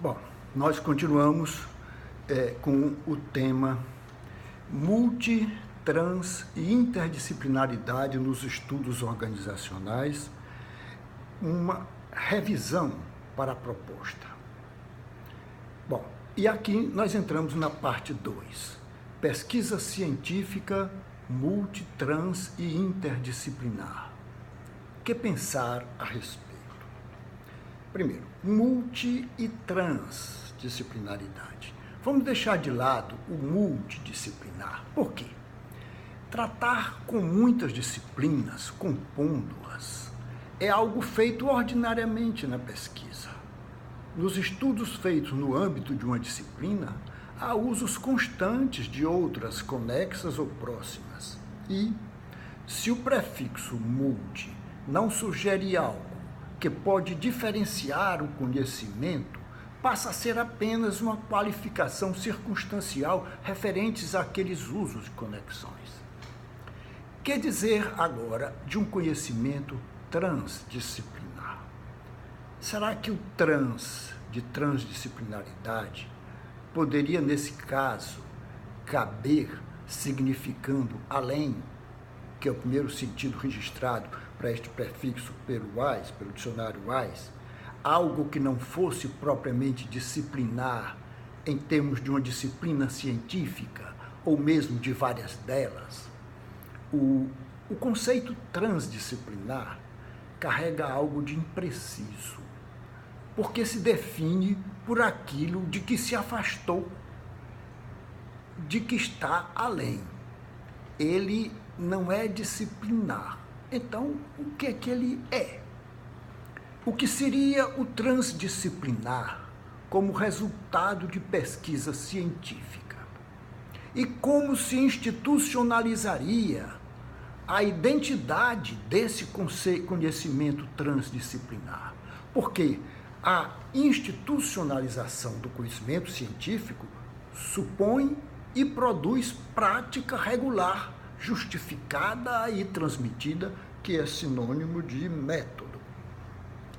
Bom, nós continuamos com o tema multi, trans e interdisciplinaridade nos estudos organizacionais, uma revisão para a proposta. Bom, e aqui nós entramos na parte 2, pesquisa científica multi, trans e interdisciplinar. O que pensar a respeito? Primeiro, multi e transdisciplinaridade. Vamos deixar de lado o multidisciplinar. Por quê? Tratar com muitas disciplinas, compondo-as, é algo feito ordinariamente na pesquisa. Nos estudos feitos no âmbito de uma disciplina, há usos constantes de outras conexas ou próximas. E, se o prefixo multi não sugere algo que pode diferenciar o conhecimento, passa a ser apenas uma qualificação circunstancial referentes àqueles usos e conexões. Que dizer agora de um conhecimento transdisciplinar? Será que o trans de transdisciplinaridade poderia, nesse caso, caber significando além, que é o primeiro sentido registrado para este prefixo pelo dicionário WAIS, algo que não fosse propriamente disciplinar em termos de uma disciplina científica, ou mesmo de várias delas? O conceito transdisciplinar carrega algo de impreciso, porque se define por aquilo de que se afastou, de que está além. Ele não é disciplinar. Então, o que é que ele é? O que seria o transdisciplinar como resultado de pesquisa científica? E como se institucionalizaria a identidade desse conhecimento transdisciplinar? Porque a institucionalização do conhecimento científico supõe e produz prática regular, justificada e transmitida, que é sinônimo de método.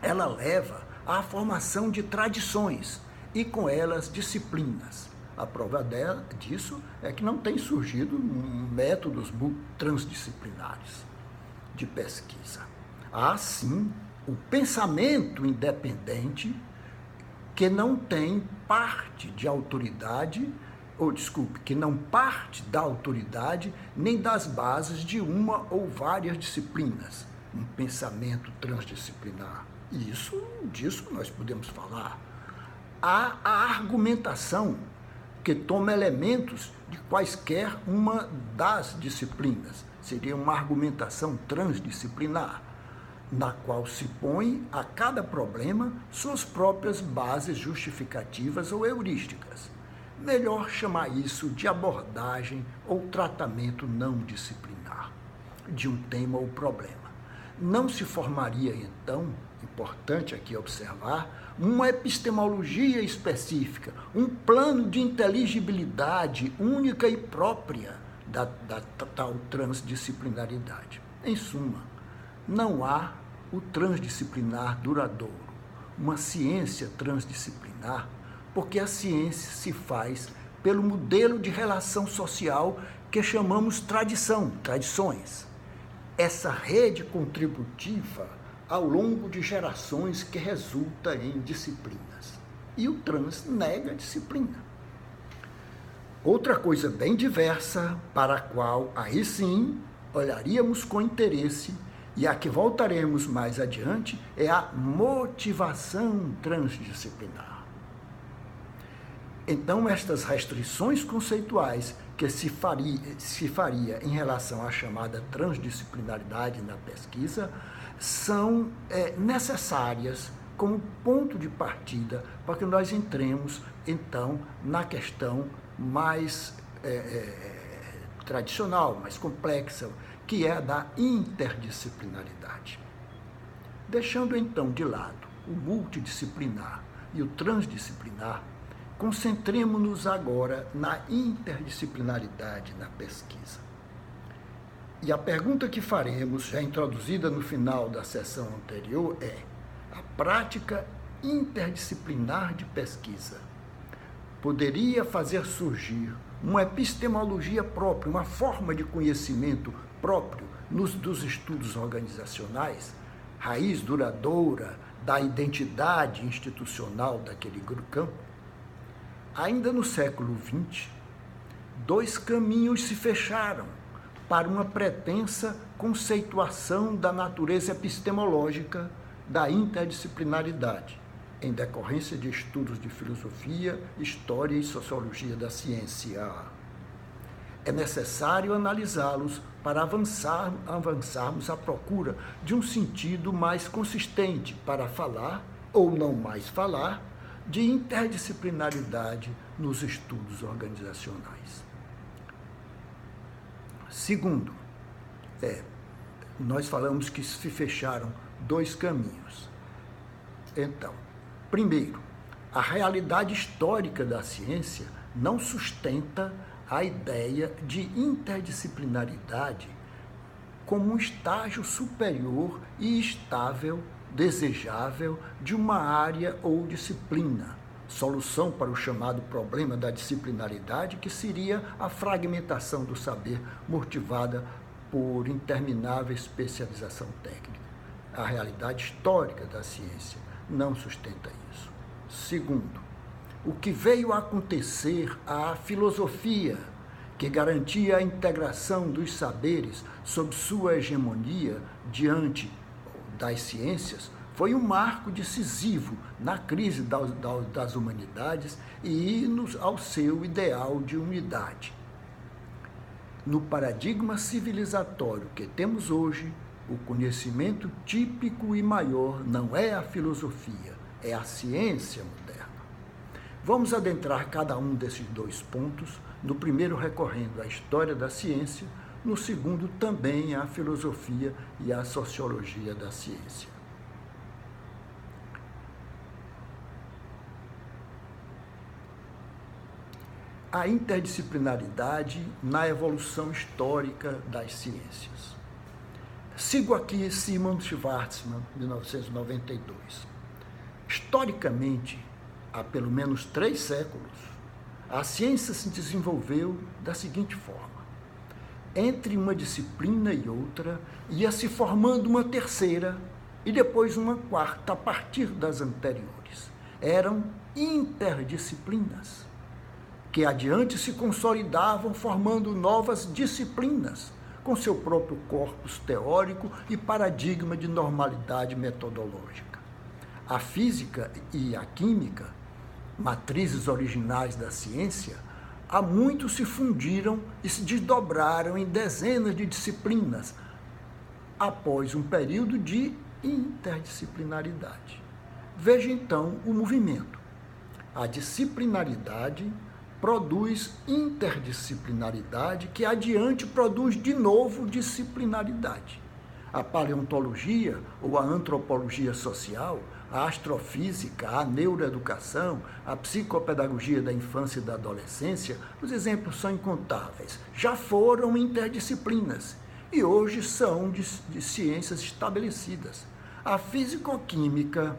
Ela leva à formação de tradições e, com elas, disciplinas. A prova disso é que não tem surgido métodos transdisciplinares de pesquisa. Há, sim, o pensamento independente que não tem parte de autoridade, que não parte da autoridade nem das bases de uma ou várias disciplinas. Um pensamento transdisciplinar. Disso nós podemos falar. Há a argumentação que toma elementos de quaisquer uma das disciplinas. Seria uma argumentação transdisciplinar, na qual se põe a cada problema suas próprias bases justificativas ou heurísticas. Melhor chamar isso de abordagem ou tratamento não disciplinar de um tema ou problema. Não se formaria, então, importante aqui observar, uma epistemologia específica, um plano de inteligibilidade única e própria da tal transdisciplinaridade. Em suma, não há o transdisciplinar duradouro, uma ciência transdisciplinar, porque a ciência se faz pelo modelo de relação social que chamamos tradições. Essa rede contributiva ao longo de gerações que resulta em disciplinas. E o trans nega a disciplina. Outra coisa bem diversa, para a qual aí sim olharíamos com interesse e a que voltaremos mais adiante, é a motivação transdisciplinar. Então, estas restrições conceituais que se faria em relação à chamada transdisciplinaridade na pesquisa são necessárias como ponto de partida para que nós entremos, então, na questão mais tradicional, mais complexa, que é a da interdisciplinaridade. Deixando, então, de lado o multidisciplinar e o transdisciplinar, concentremos-nos agora na interdisciplinaridade na pesquisa. E a pergunta que faremos, já introduzida no final da sessão anterior, é: a prática interdisciplinar de pesquisa. Poderia fazer surgir uma epistemologia própria, uma forma de conhecimento próprio dos estudos organizacionais, raiz duradoura da identidade institucional daquele campo. Ainda no século XX, dois caminhos se fecharam para uma pretensa conceituação da natureza epistemológica da interdisciplinaridade, em decorrência de estudos de filosofia, história e sociologia da ciência. É necessário analisá-los para avançarmos à procura de um sentido mais consistente para falar, ou não mais falar, de interdisciplinaridade nos estudos organizacionais. Segundo, nós falamos que se fecharam dois caminhos. Então, primeiro, a realidade histórica da ciência não sustenta a ideia de interdisciplinaridade como um estágio superior e estável, desejável de uma área ou disciplina, solução para o chamado problema da disciplinaridade, que seria a fragmentação do saber motivada por interminável especialização técnica. A realidade histórica da ciência não sustenta isso. Segundo, o que veio a acontecer à filosofia, que garantia a integração dos saberes sob sua hegemonia diante das ciências, foi um marco decisivo na crise das humanidades e ao seu ideal de unidade. No paradigma civilizatório que temos hoje, o conhecimento típico e maior não é a filosofia, é a ciência moderna. Vamos adentrar cada um desses dois pontos, no primeiro recorrendo à história da ciência, no segundo também à filosofia e à sociologia da ciência. A interdisciplinaridade na evolução histórica das ciências. Sigo aqui Simon Schwarzman, 1992. Historicamente, há pelo menos 3 séculos, a ciência se desenvolveu da seguinte forma. Entre uma disciplina e outra, ia se formando uma terceira e depois uma quarta a partir das anteriores. Eram interdisciplinas, que adiante se consolidavam formando novas disciplinas, com seu próprio corpus teórico e paradigma de normalidade metodológica. A física e a química, matrizes originais da ciência, há muito se fundiram e se desdobraram em dezenas de disciplinas, após um período de interdisciplinaridade. Veja então o movimento. A disciplinaridade produz interdisciplinaridade, que adiante produz de novo disciplinaridade. A paleontologia ou a antropologia social, a astrofísica, a neuroeducação, a psicopedagogia da infância e da adolescência, os exemplos são incontáveis. Já foram interdisciplinas e hoje são de ciências estabelecidas. A fisicoquímica,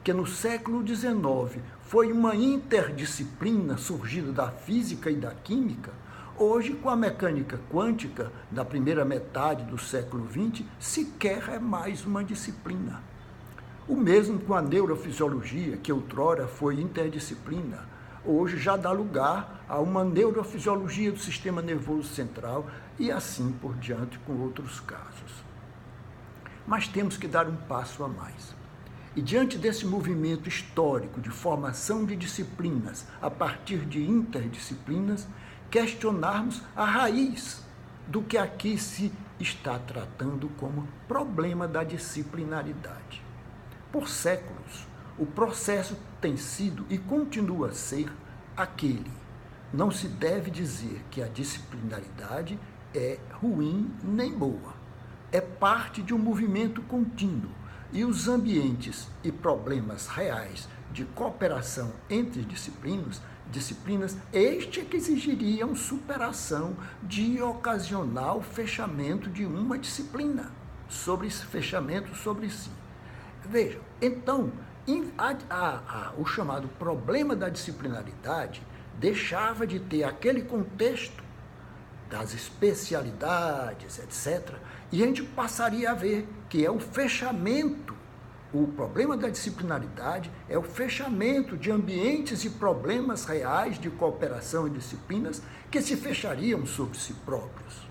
que no século XIX foi uma interdisciplina surgida da física e da química, hoje, com a mecânica quântica, da primeira metade do século XX, sequer é mais uma disciplina. O mesmo com a neurofisiologia, que outrora foi interdisciplina, hoje já dá lugar a uma neurofisiologia do sistema nervoso central e assim por diante com outros casos. Mas temos que dar um passo a mais. E diante desse movimento histórico de formação de disciplinas a partir de interdisciplinas, questionarmos a raiz do que aqui se está tratando como problema da disciplinaridade. Por séculos, o processo tem sido e continua a ser aquele. Não se deve dizer que a disciplinaridade é ruim nem boa. É parte de um movimento contínuo e os ambientes e problemas reais de cooperação entre disciplinas, este é que exigiriam superação de ocasional fechamento de uma disciplina, fechamento sobre si. Vejam, então, O chamado problema da disciplinaridade deixava de ter aquele contexto das especialidades, etc., e a gente passaria a ver que é o fechamento, o problema da disciplinaridade é o fechamento de ambientes e problemas reais de cooperação e disciplinas que se fechariam sobre si próprios.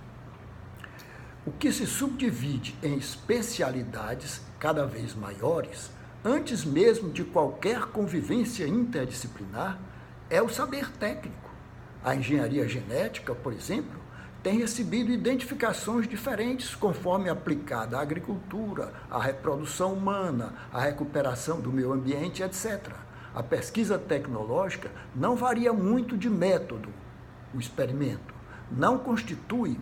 O que se subdivide em especialidades cada vez maiores, antes mesmo de qualquer convivência interdisciplinar, é o saber técnico. A engenharia genética, por exemplo, tem recebido identificações diferentes conforme aplicada à agricultura, à reprodução humana, à recuperação do meio ambiente, etc. A pesquisa tecnológica não varia muito de método, o experimento. Não constitui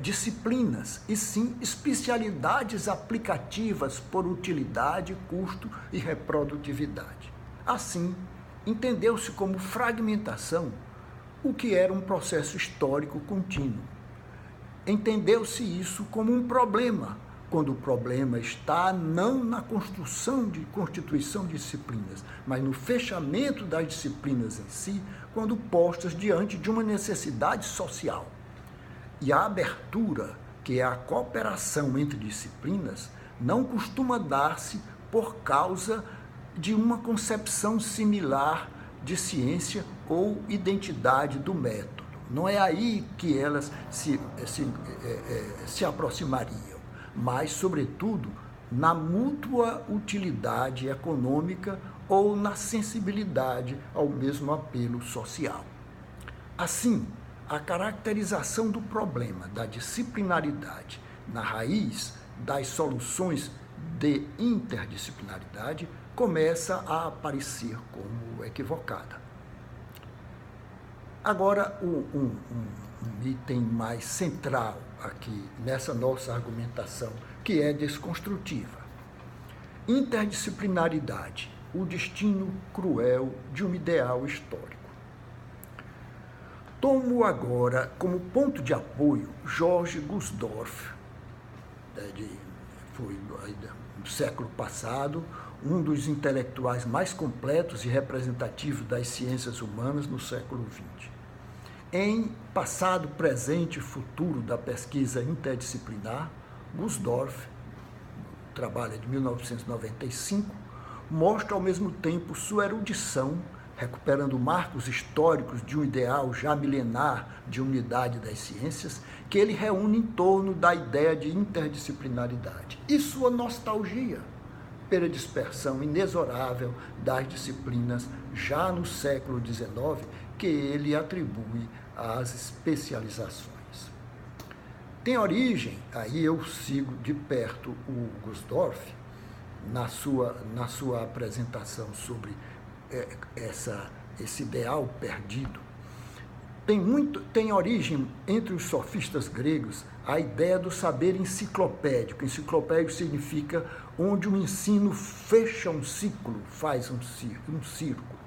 disciplinas, e sim especialidades aplicativas por utilidade, custo e reprodutividade. Assim, entendeu-se como fragmentação o que era um processo histórico contínuo. Entendeu-se isso como um problema, quando o problema está não na constituição de disciplinas, mas no fechamento das disciplinas em si, quando postas diante de uma necessidade social. E a abertura, que é a cooperação entre disciplinas, não costuma dar-se por causa de uma concepção similar de ciência ou identidade do método. Não é aí que elas se aproximariam, mas, sobretudo, na mútua utilidade econômica ou na sensibilidade ao mesmo apelo social. Assim, a caracterização do problema da disciplinaridade na raiz das soluções de interdisciplinaridade começa a aparecer como equivocada. Agora, um item mais central aqui nessa nossa argumentação, que é desconstrutiva. Interdisciplinaridade, o destino cruel de um ideal histórico. Tomo agora como ponto de apoio Jorge Gusdorff, foi no século passado, um dos intelectuais mais completos e representativos das ciências humanas no século XX. Em Passado, Presente e Futuro da Pesquisa Interdisciplinar, Gusdorff, trabalho de 1995, mostra ao mesmo tempo sua erudição, recuperando marcos históricos de um ideal já milenar de unidade das ciências, que ele reúne em torno da ideia de interdisciplinaridade, e sua nostalgia pela dispersão inexorável das disciplinas já no século XIX, que ele atribui às especializações. Tem origem, aí eu sigo de perto o Gusdorff, na sua apresentação sobre esse ideal perdido, tem origem entre os sofistas gregos a ideia do saber enciclopédico. Enciclopédico significa onde o ensino fecha um ciclo, faz um círculo.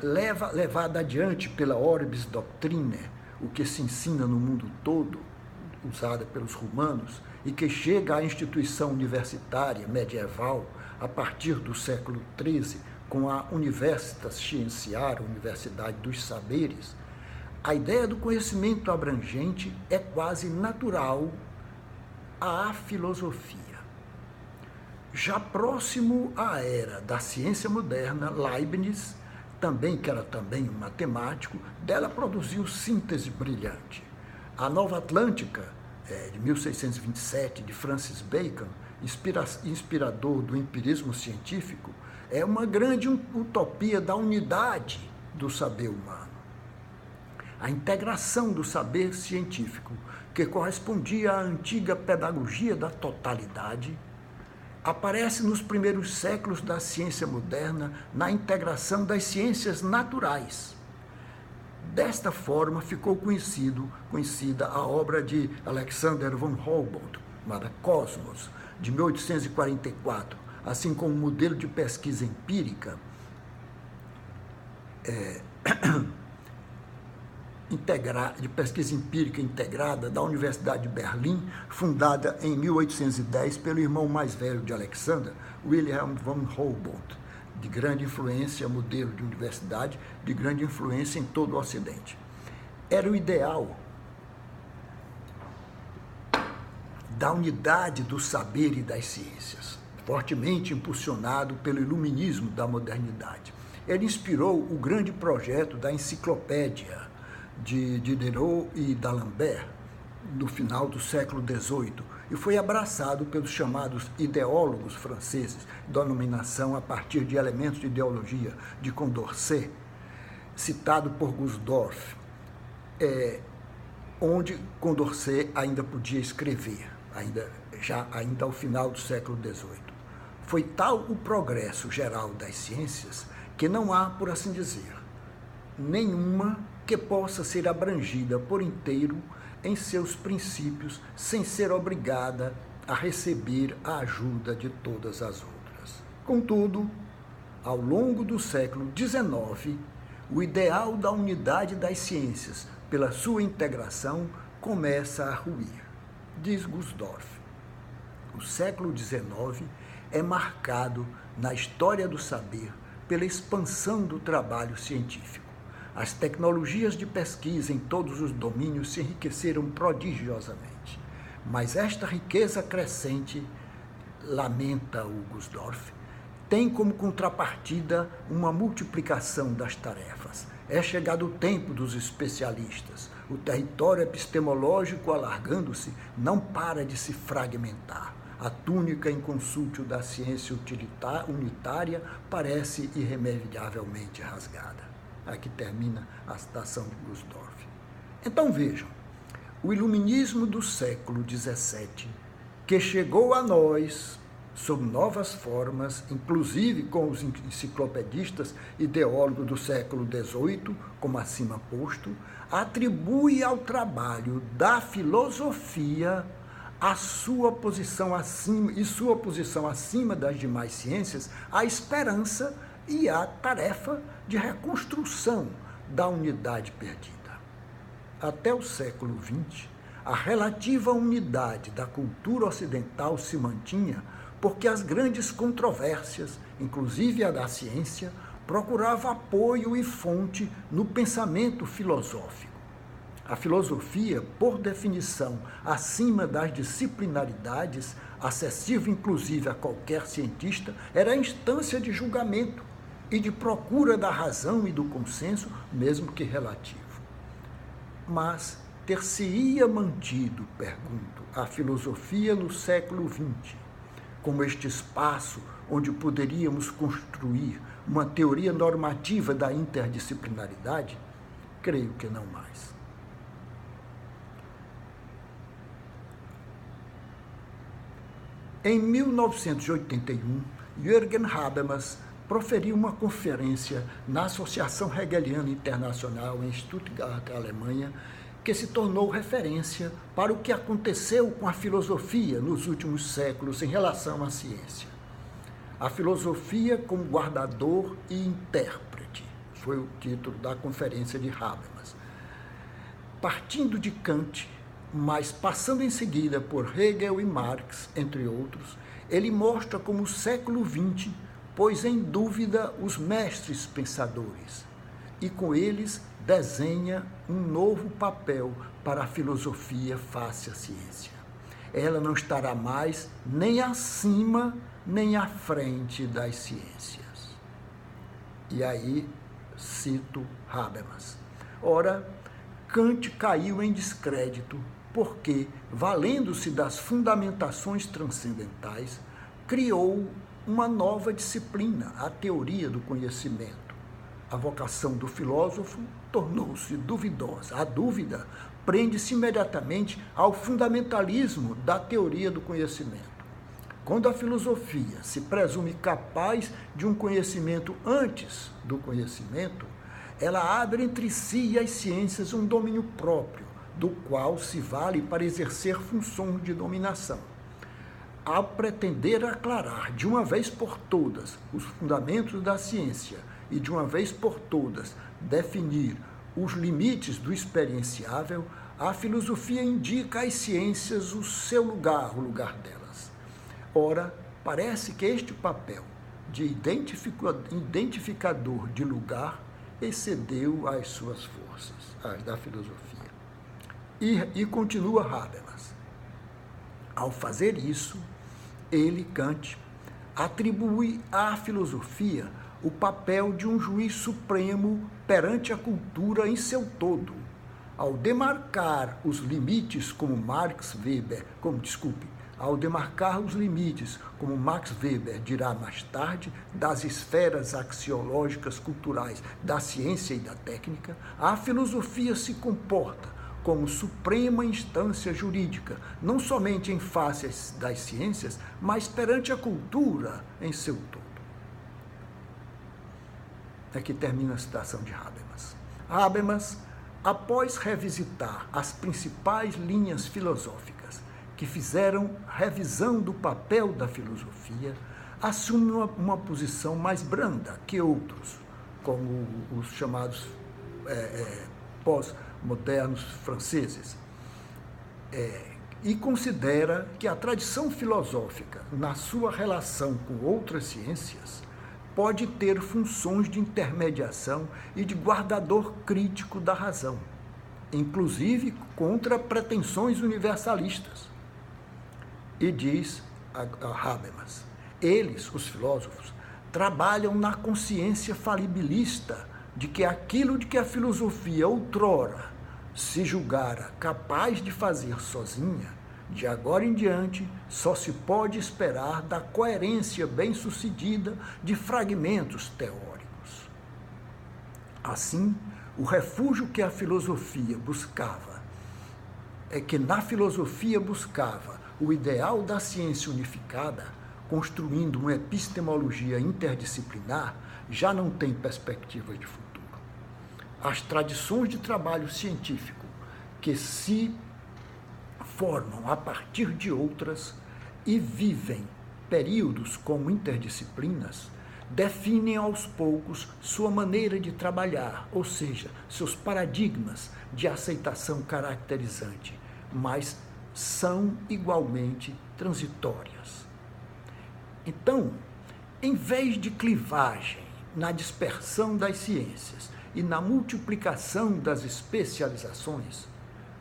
Levada adiante pela Orbis Doctrinae, o que se ensina no mundo todo, usada pelos romanos, e que chega à instituição universitária medieval a partir do século XIII, com a Universitas Scientiarum, Universidade dos Saberes, a ideia do conhecimento abrangente é quase natural à filosofia. Já próximo à era da ciência moderna, Leibniz, que era também um matemático, dela produziu síntese brilhante. A Nova Atlântica, de 1627, de Francis Bacon, inspirador do empirismo científico, é uma grande utopia da unidade do saber humano. A integração do saber científico, que correspondia à antiga pedagogia da totalidade, aparece nos primeiros séculos da ciência moderna na integração das ciências naturais. Desta forma, ficou conhecida a obra de Alexander von Humboldt, chamada Cosmos, de 1844, assim como um modelo de pesquisa empírica de pesquisa empírica integrada da Universidade de Berlim, fundada em 1810 pelo irmão mais velho de Alexander, Wilhelm von Humboldt, de grande influência, modelo de universidade, de grande influência em todo o Ocidente. Era o ideal da unidade do saber e das ciências, fortemente impulsionado pelo iluminismo da modernidade. Ele inspirou o grande projeto da enciclopédia de Diderot e d'Alembert, no final do século XVIII, e foi abraçado pelos chamados ideólogos franceses, denominação a partir de elementos de ideologia de Condorcet, citado por Gusdorff, onde Condorcet ainda podia escrever, ainda ao final do século XVIII. Foi tal o progresso geral das ciências que não há, por assim dizer, nenhuma que possa ser abrangida por inteiro em seus princípios sem ser obrigada a receber a ajuda de todas as outras. Contudo, ao longo do século XIX, o ideal da unidade das ciências, pela sua integração, começa a ruir. Diz Gusdorff, o século XIX é marcado na história do saber pela expansão do trabalho científico. As tecnologias de pesquisa em todos os domínios se enriqueceram prodigiosamente, mas esta riqueza crescente, lamenta o Gusdorff, tem como contrapartida uma multiplicação das tarefas. É chegado o tempo dos especialistas. O território epistemológico, alargando-se, não para de se fragmentar. A túnica inconsútil da ciência unitária parece irremediavelmente rasgada. Aqui termina a citação de Gusdorff. Então vejam, o iluminismo do século XVII, que chegou a nós sob novas formas, inclusive com os enciclopedistas ideólogos do século XVIII, como acima posto, atribui ao trabalho da filosofia a sua posição acima das demais ciências, a esperança e a tarefa de reconstrução da unidade perdida. Até o século XX, a relativa unidade da cultura ocidental se mantinha porque as grandes controvérsias, inclusive a da ciência, procuravam apoio e fonte no pensamento filosófico. A filosofia, por definição, acima das disciplinaridades, acessível inclusive a qualquer cientista, era a instância de julgamento e de procura da razão e do consenso, mesmo que relativo. Mas ter-se-ia mantido, pergunto, a filosofia no século XX, como este espaço onde poderíamos construir uma teoria normativa da interdisciplinaridade? Creio que não mais. Em 1981, Jürgen Habermas proferiu uma conferência na Associação Hegeliana Internacional em Stuttgart, Alemanha, que se tornou referência para o que aconteceu com a filosofia nos últimos séculos em relação à ciência. A filosofia como guardador e intérprete, foi o título da conferência de Habermas. Partindo de Kant, mas passando em seguida por Hegel e Marx, entre outros, ele mostra como o século XX pôs em dúvida os mestres pensadores e com eles desenha um novo papel para a filosofia face à ciência. Ela não estará mais nem acima nem à frente das ciências. E aí cito Habermas. Ora, Kant caiu em descrédito porque, valendo-se das fundamentações transcendentais, criou uma nova disciplina, a teoria do conhecimento. A vocação do filósofo tornou-se duvidosa. A dúvida prende-se imediatamente ao fundamentalismo da teoria do conhecimento. Quando a filosofia se presume capaz de um conhecimento antes do conhecimento, ela abre entre si e as ciências um domínio próprio, do qual se vale para exercer funções de dominação. Ao pretender aclarar de uma vez por todas os fundamentos da ciência e de uma vez por todas definir os limites do experienciável, a filosofia indica às ciências o seu lugar, o lugar delas. Ora, parece que este papel de identificador de lugar excedeu as suas forças, as da filosofia. E continua Habermas. Ao fazer isso, ele, Kant, atribui à filosofia o papel de um juiz supremo perante a cultura em seu todo. Ao demarcar os limites, como Max Weber dirá mais tarde, das esferas axiológicas culturais da ciência e da técnica, a filosofia se comporta como suprema instância jurídica, não somente em face das ciências, mas perante a cultura em seu todo. Aqui termina a citação de Habermas. Habermas, após revisitar as principais linhas filosóficas que fizeram revisão do papel da filosofia, assume uma posição mais branda que outros, como os chamados pós-modernos franceses, e considera que a tradição filosófica, na sua relação com outras ciências, pode ter funções de intermediação e de guardador crítico da razão, inclusive contra pretensões universalistas. E diz a Habermas, eles, os filósofos, trabalham na consciência falibilista de que aquilo de que a filosofia outrora se julgara capaz de fazer sozinha, de agora em diante, só se pode esperar da coerência bem-sucedida de fragmentos teóricos. Assim, o refúgio que a filosofia buscava, na filosofia buscava o ideal da ciência unificada, construindo uma epistemologia interdisciplinar, já não tem perspectivas de futuro. As tradições de trabalho científico que se formam a partir de outras e vivem períodos como interdisciplinas, definem aos poucos sua maneira de trabalhar, ou seja, seus paradigmas de aceitação caracterizante, mas são igualmente transitórias. Então, em vez de clivagem na dispersão das ciências e na multiplicação das especializações,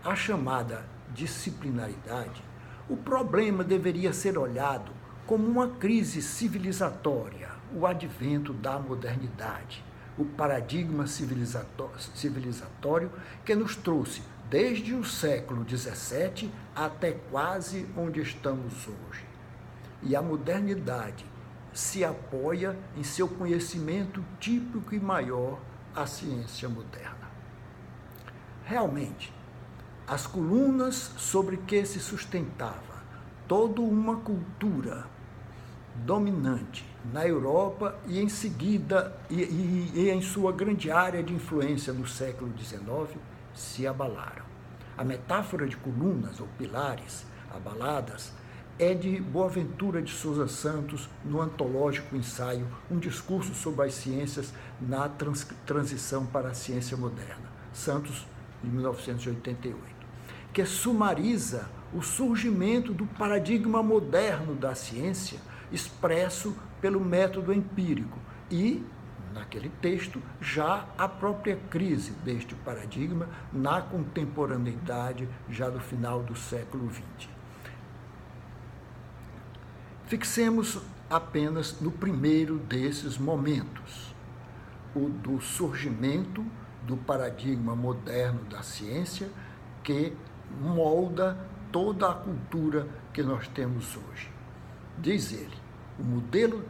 a chamada disciplinaridade, o problema deveria ser olhado como uma crise civilizatória, o advento da modernidade, o paradigma civilizatório que nos trouxe desde o século XVII até quase onde estamos hoje. E a modernidade se apoia em seu conhecimento típico e maior, a ciência moderna. Realmente, as colunas sobre que se sustentava toda uma cultura dominante na Europa e em seguida e em sua grande área de influência no século XIX se abalaram. A metáfora de colunas ou pilares abaladas é de Boaventura de Sousa Santos no antológico ensaio Um Discurso sobre as Ciências na Transição para a Ciência Moderna, Santos, de 1988. Que sumariza o surgimento do paradigma moderno da ciência expresso pelo método empírico e, naquele texto, já a própria crise deste paradigma na contemporaneidade já do final do século XX. Fixemos apenas no primeiro desses momentos, o do surgimento do paradigma moderno da ciência que molda toda a cultura que nós temos hoje. Diz ele,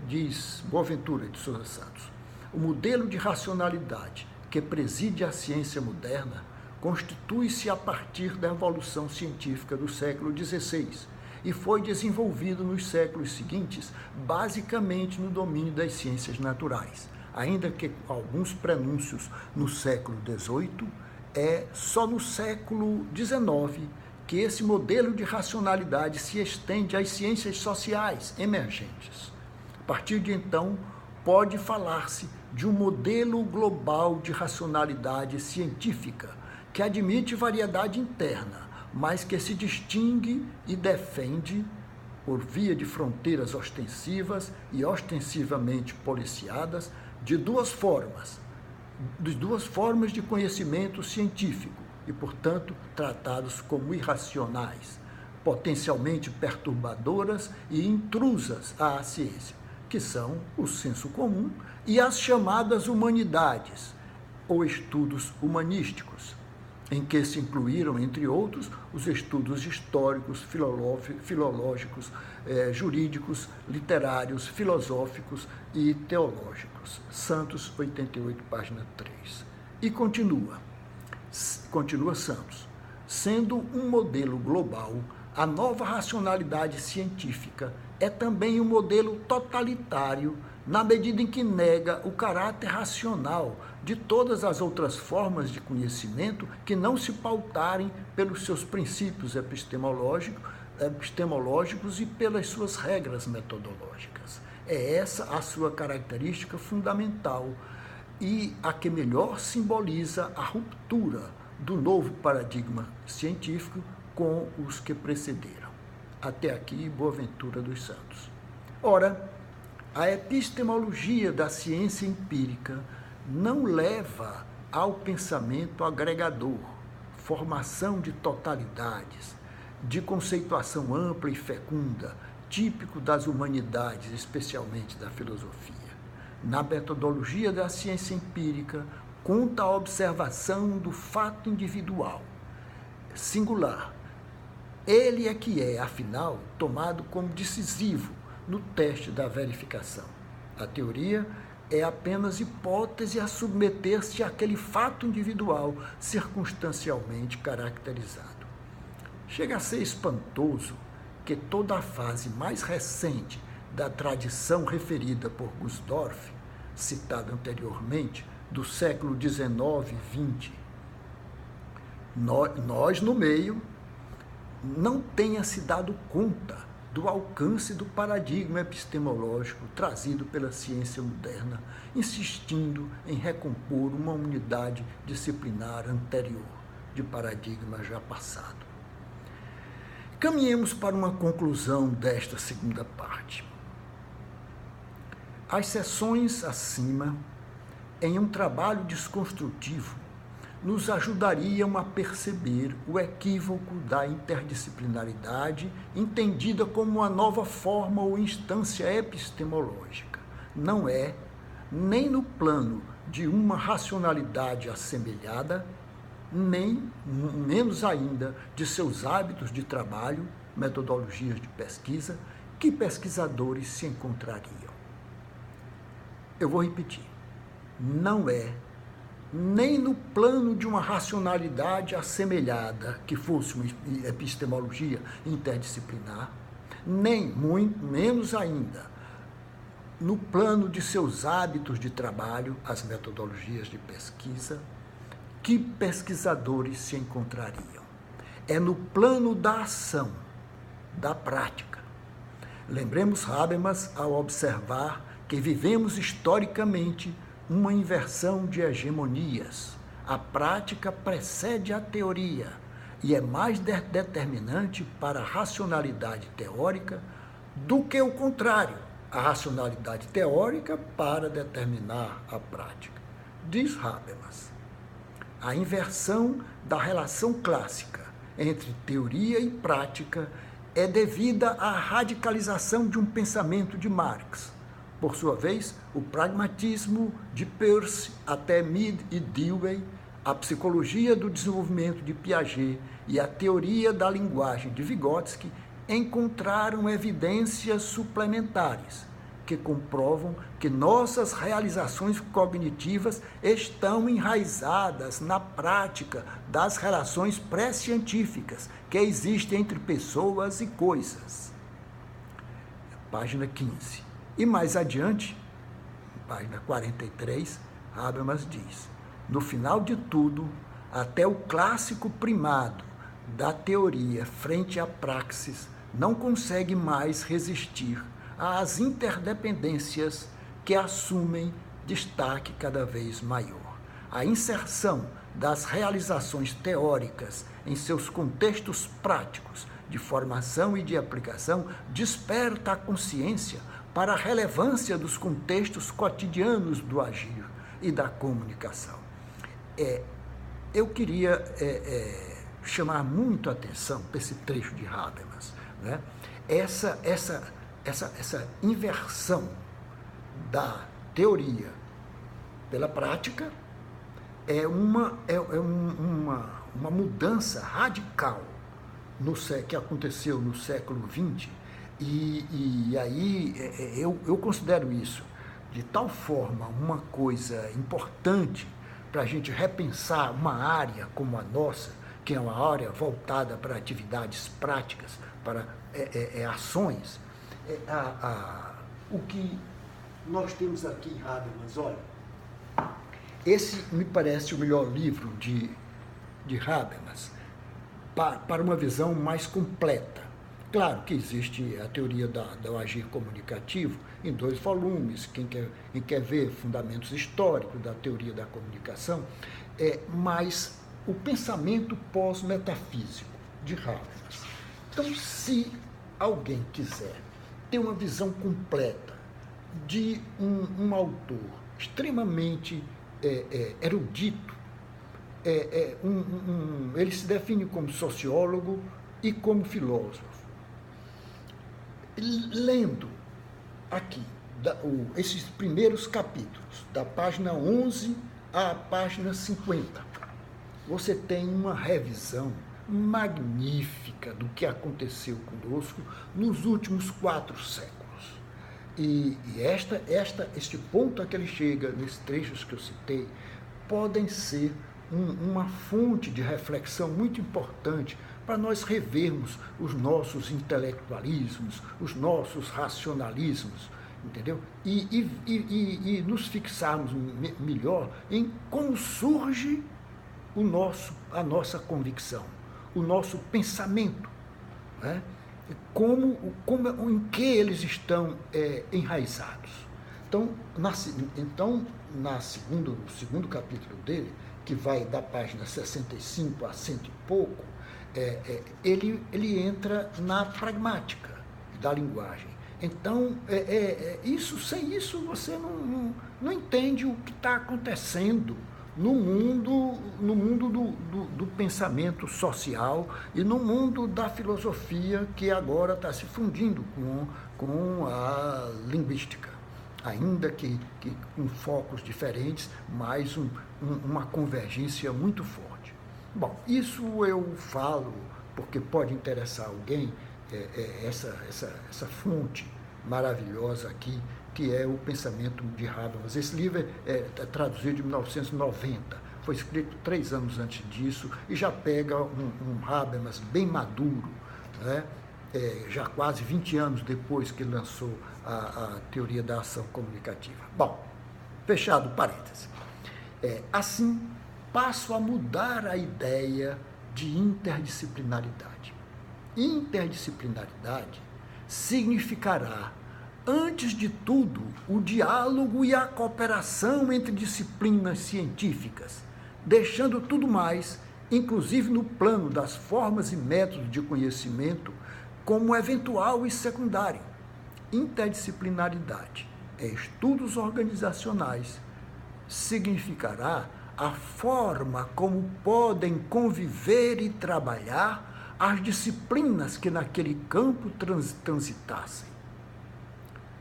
diz Boaventura de Sousa Santos, o modelo de racionalidade que preside a ciência moderna constitui-se a partir da evolução científica do século XVI e foi desenvolvido nos séculos seguintes, basicamente no domínio das ciências naturais, ainda que com alguns prenúncios no século XVIII, é só no século XIX que esse modelo de racionalidade se estende às ciências sociais emergentes. A partir de então, pode falar-se de um modelo global de racionalidade científica que admite variedade interna, mas que se distingue e defende por via de fronteiras ostensivas e ostensivamente policiadas de duas formas de conhecimento científico e, portanto, tratados como irracionais, potencialmente perturbadoras e intrusas à ciência, que são o senso comum e as chamadas humanidades, ou estudos humanísticos, em que se incluíram, entre outros, os estudos históricos, filológicos, jurídicos, literários, filosóficos e teológicos. Santos, 88, página 3. E continua Santos, sendo um modelo global, a nova racionalidade científica é também um modelo totalitário, na medida em que nega o caráter racional de todas as outras formas de conhecimento que não se pautarem pelos seus princípios epistemológicos e pelas suas regras metodológicas. É essa a sua característica fundamental e a que melhor simboliza a ruptura do novo paradigma científico com os que precederam. Até aqui, Boaventura dos Santos. Ora, a epistemologia da ciência empírica não leva ao pensamento agregador, formação de totalidades, de conceituação ampla e fecunda, típico das humanidades, especialmente da filosofia. Na metodologia da ciência empírica, conta a observação do fato individual, singular. Ele é que é, afinal, tomado como decisivo no teste da verificação. A teoria é apenas hipótese a submeter-se àquele fato individual circunstancialmente caracterizado. Chega a ser espantoso que toda a fase mais recente da tradição referida por Gusdorff, citada anteriormente, do século XIX e XX, nós no meio, não tenha se dado conta do alcance do paradigma epistemológico trazido pela ciência moderna, insistindo em recompor uma unidade disciplinar anterior de paradigma já passado. Caminhemos para uma conclusão desta segunda parte. As seções acima, em um trabalho desconstrutivo, nos ajudariam a perceber o equívoco da interdisciplinaridade, entendida como uma nova forma ou instância epistemológica. Não é, nem no plano de uma racionalidade assemelhada, nem, menos ainda, de seus hábitos de trabalho, metodologias de pesquisa, que pesquisadores se encontrariam. Eu vou repetir. Não é nem no plano de uma racionalidade assemelhada, que fosse uma epistemologia interdisciplinar, nem, muito menos ainda, no plano de seus hábitos de trabalho, as metodologias de pesquisa, que pesquisadores se encontrariam. É no plano da ação, da prática. Lembremos Habermas ao observar que vivemos historicamente uma inversão de hegemonias. A prática precede a teoria e é mais determinante para a racionalidade teórica do que o contrário, a racionalidade teórica para determinar a prática. Diz Habermas, a inversão da relação clássica entre teoria e prática é devida à radicalização de um pensamento de Marx. Por sua vez, o pragmatismo de Peirce até Mead e Dewey, a psicologia do desenvolvimento de Piaget e a teoria da linguagem de Vygotsky encontraram evidências suplementares que comprovam que nossas realizações cognitivas estão enraizadas na prática das relações pré-científicas que existem entre pessoas e coisas. Página 15. E mais adiante, página 43, Habermas diz, no final de tudo, até o clássico primado da teoria frente à praxis não consegue mais resistir às interdependências que assumem destaque cada vez maior. A inserção das realizações teóricas em seus contextos práticos de formação e de aplicação desperta a consciência para a relevância dos contextos cotidianos do agir e da comunicação. Eu queria chamar muito a atenção para esse trecho de Habermas, né? Essa inversão da teoria pela prática é uma mudança radical que aconteceu no século XX, e aí eu considero isso de tal forma uma coisa importante para a gente repensar uma área como a nossa, que é uma área voltada para atividades práticas, para ações. O que nós temos aqui em Habermas, olha, esse me parece o melhor livro de Habermas para uma visão mais completa. Claro que existe a teoria do agir comunicativo em 2 volumes, quem quer ver fundamentos históricos da teoria da comunicação, mas o pensamento pós-metafísico de Habermas. Então, se alguém quiser ter uma visão completa de um autor extremamente erudito, ele se define como sociólogo e como filósofo. Lendo aqui esses primeiros capítulos, da página 11 à página 50, você tem uma revisão magnífica do que aconteceu conosco nos últimos 4 séculos. E este ponto a que ele chega, nesses trechos que eu citei, podem ser uma fonte de reflexão muito importante para nós revermos os nossos intelectualismos, os nossos racionalismos, entendeu? E nos fixarmos melhor em como surge a nossa convicção, o nosso pensamento, né? Em que eles estão enraizados. Então, no segundo capítulo dele, que vai da página 65 a 100 e pouco, ele entra na pragmática da linguagem. Então, sem isso você não entende o que está acontecendo no mundo do pensamento social e no mundo da filosofia, que agora está se fundindo com a linguística, ainda que com focos diferentes, mas uma convergência muito forte. Bom, isso eu falo porque pode interessar alguém, essa fonte maravilhosa aqui, que é o pensamento de Habermas. Esse livro é traduzido de 1990, foi escrito 3 anos antes disso, e já pega um Habermas bem maduro, né? Já quase 20 anos depois que lançou a teoria da ação comunicativa. Bom, fechado parênteses. Assim, passo a mudar a ideia de interdisciplinaridade. Interdisciplinaridade significará, antes de tudo, o diálogo e a cooperação entre disciplinas científicas, deixando tudo mais, inclusive no plano das formas e métodos de conhecimento, como eventual e secundário. Interdisciplinaridade estudos organizacionais, significará a forma como podem conviver e trabalhar as disciplinas que naquele campo transitassem.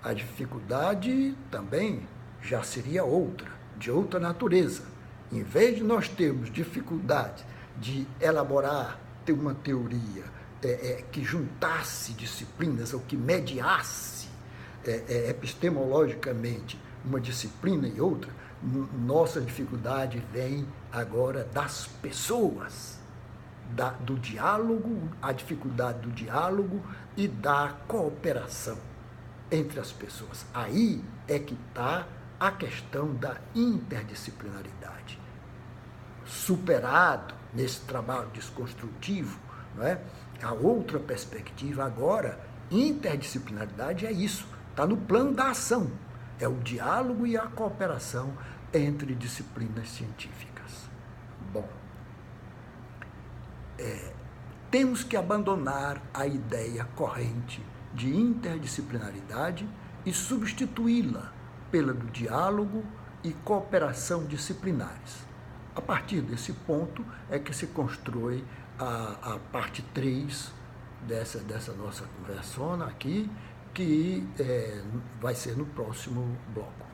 A dificuldade também já seria outra, de outra natureza. Em vez de nós termos dificuldade de elaborar, ter uma teoria que juntasse disciplinas ou que mediasse epistemologicamente uma disciplina e outra, nossa dificuldade vem agora das pessoas, do diálogo, a dificuldade do diálogo e da cooperação entre as pessoas. Aí é que está a questão da interdisciplinaridade. Superado nesse trabalho desconstrutivo, não é? A outra perspectiva agora, interdisciplinaridade é isso, está no plano da ação. é o diálogo e a cooperação entre disciplinas científicas. Bom, temos que abandonar a ideia corrente de interdisciplinaridade e substituí-la pela do diálogo e cooperação disciplinares. A partir desse ponto é que se constrói a parte 3 dessa nossa conversona aqui, que vai ser no próximo bloco.